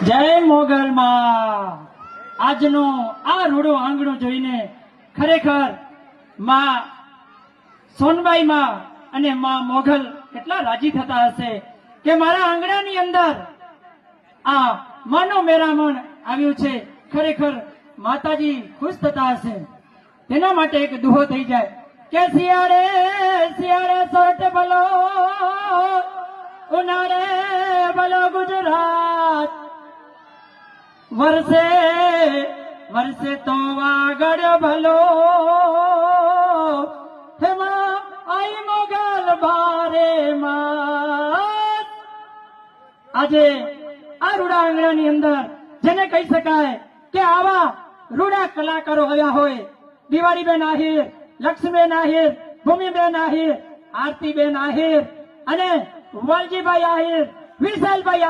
જય મોગલ માં। આજનું આ રૂડું આંગણું જોઈને ખરેખર માં સોનબાઈ માં અને માં મોગલ કેટલા રાજી થતા હશે કે મારા આંગણાની અંદર આ માનું મેરામણ આવ્યું છે। ખરેખર માતાજી ખુશ થતા હશે। તેના માટે એક દુહો થઈ જાય કે શિયાળે શિયાળે સોટ ભલો ઉનાળે ભલો ગુજરાત વરસે વરસે તો વાગડ ભલો હેમાં આઈ મોગલ બારે માં। આજે આ રૂડા આંગણાની અંદર જેને કહી શકાય કે આવા રૂડા કલાકારો આવ્યા હોય, દિવાળીબેન આહિર, લક્ષ્મીબેન આહિર, ભૂમિબેન આહિર, આરતીબેન આહિર અને વાલજીભાઈ આહિર, વિશાલભાઈ